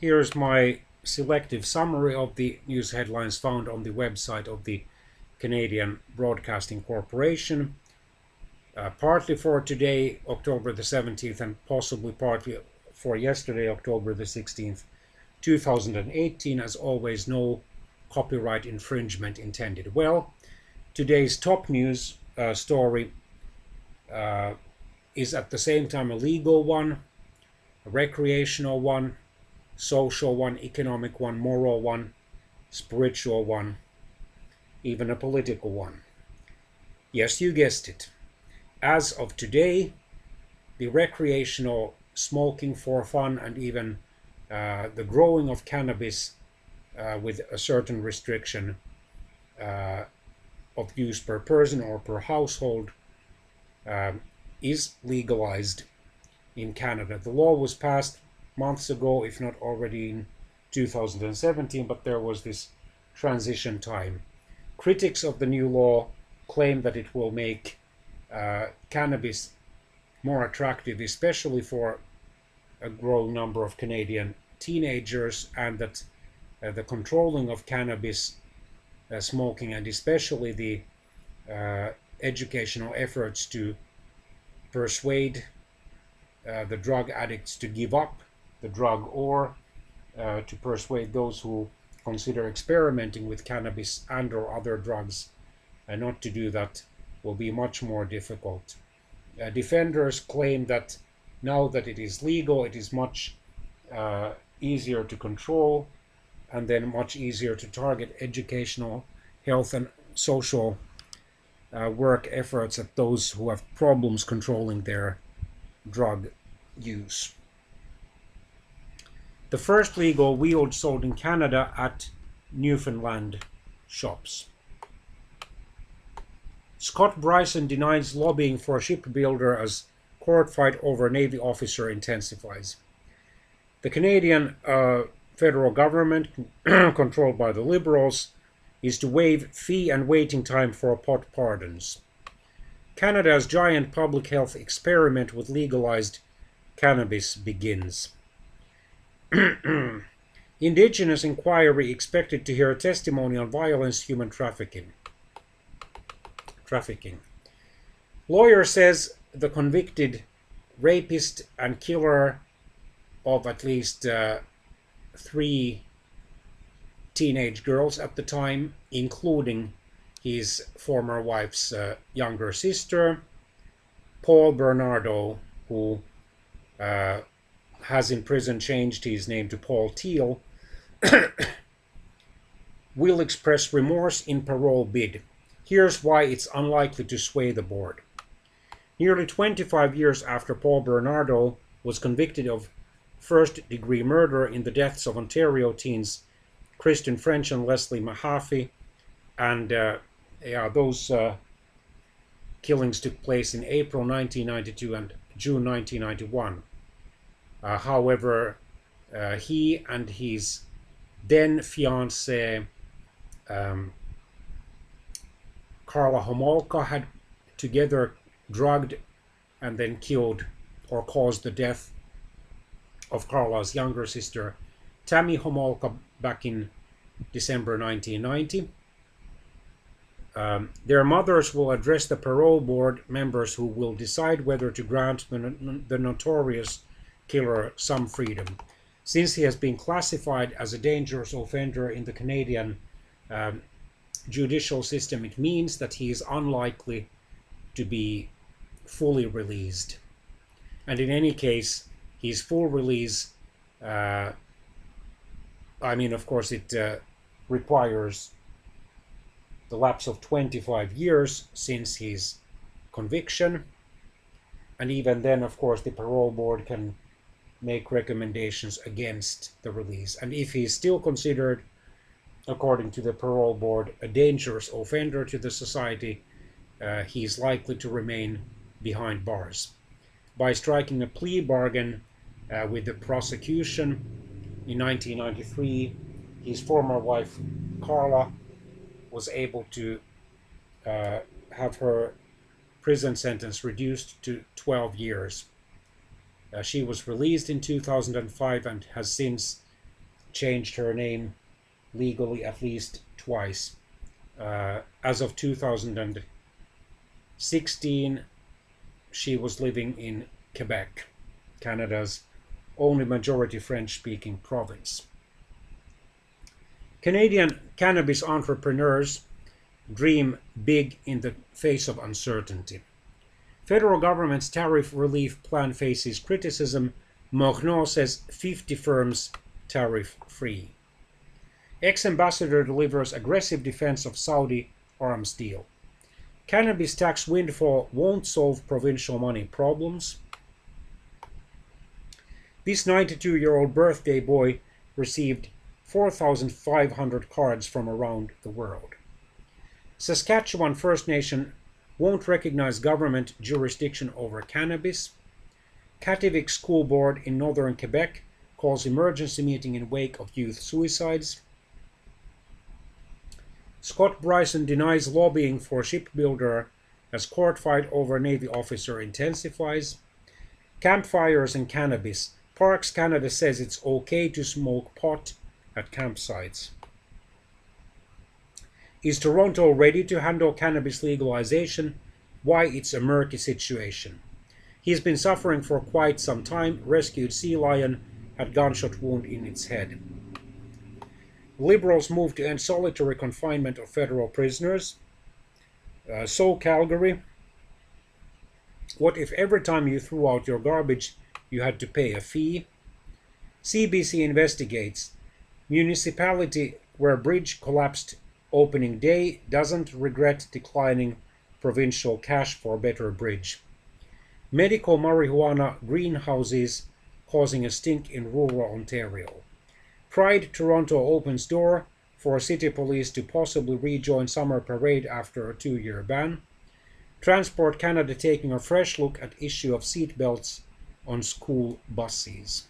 Here's my selective summary of the news headlines found on the website of the Canadian Broadcasting Corporation, partly for today, October the 17th, and possibly partly for yesterday, October the 16th, 2018. As always, no copyright infringement intended. Well, today's top news story is at the same time a legal one, a recreational one, social one, economic one, moral one, spiritual one, even a political one. Yes, you guessed it. As of today, the recreational smoking for fun and even the growing of cannabis with a certain restriction of use per person or per household is legalized in Canada. The law was passed months ago, if not already in 2017, but there was this transition time. Critics of the new law claim that it will make cannabis more attractive, especially for a growing number of Canadian teenagers, and that the controlling of cannabis smoking, and especially the educational efforts to persuade the drug addicts to give up the drug, or to persuade those who consider experimenting with cannabis and or other drugs not to do that, will be much more difficult. Defenders claim that now that it is legal, it is much easier to control, and then much easier to target educational, health, and social work efforts at those who have problems controlling their drug use. The first legal weed sold in Canada at Newfoundland shops. Scott Bryson denies lobbying for shipbuilder as court fight over Navy officer intensifies. The Canadian federal government, controlled by the Liberals, is to waive fee and waiting time for pot pardons. Canada's giant public health experiment with legalized cannabis begins. Indigenous inquiry expected to hear testimony on violence, human trafficking. Lawyer says the convicted rapist and killer of at least 3 teenage girls at the time, including his former wife's younger sister, Paul Bernardo, who has in prison changed his name to Paul Teal, will express remorse in parole bid. Here's why it's unlikely to sway the board. Nearly 25 years after Paul Bernardo was convicted of first-degree murder in the deaths of Ontario teens Kristen French and Leslie Mahaffey, and those killings took place in April 1992 and June 1991. However, he and his then fiancée Karla Homolka had together drugged and then killed or caused the death of Karla's younger sister Tammy Homolka back in December 1990. Their mothers will address the parole board members, who will decide whether to grant the notorious killer some freedom. Since he has been classified as a dangerous offender in the Canadian judicial system, it means that he is unlikely to be fully released. And in any case, his full release, of course, it requires the lapse of 25 years since his conviction. And even then, of course, the parole board can make recommendations against the release. And if he is still considered, according to the parole board, a dangerous offender to the society, he is likely to remain behind bars. By striking a plea bargain with the prosecution in 1993, his former wife Karla was able to have her prison sentence reduced to 12 years. She was released in 2005 and has since changed her name legally at least twice. As of 2016, she was living in Quebec, Canada's only majority French-speaking province. Canadian cannabis entrepreneurs dream big in the face of uncertainty. Federal government's tariff relief plan faces criticism. Morneau says 50 firms tariff-free. Ex-ambassador delivers aggressive defense of Saudi arms deal. Cannabis tax windfall won't solve provincial money problems. This 92-year-old birthday boy received 4,500 cards from around the world. Saskatchewan First Nation won't recognize government jurisdiction over cannabis. Kativik School Board in northern Quebec calls emergency meeting in wake of youth suicides. Scott Bryson denies lobbying for shipbuilder as court fight over Navy officer intensifies. Campfires and cannabis. Parks Canada says it's okay to smoke pot at campsites. Is Toronto ready to handle cannabis legalization? Why it's a murky situation. He's been suffering for quite some time. Rescued sea lion had gunshot wound in its head. Liberals move to end solitary confinement of federal prisoners. So Calgary. What if every time you threw out your garbage you had to pay a fee? CBC investigates. Municipality where bridge collapsed opening day doesn't regret declining provincial cash for better bridge. Medical marijuana greenhouses causing a stink in rural Ontario. Pride Toronto opens door for city police to possibly rejoin summer parade after a 2-year ban. Transport Canada taking a fresh look at issue of seat belts on school buses.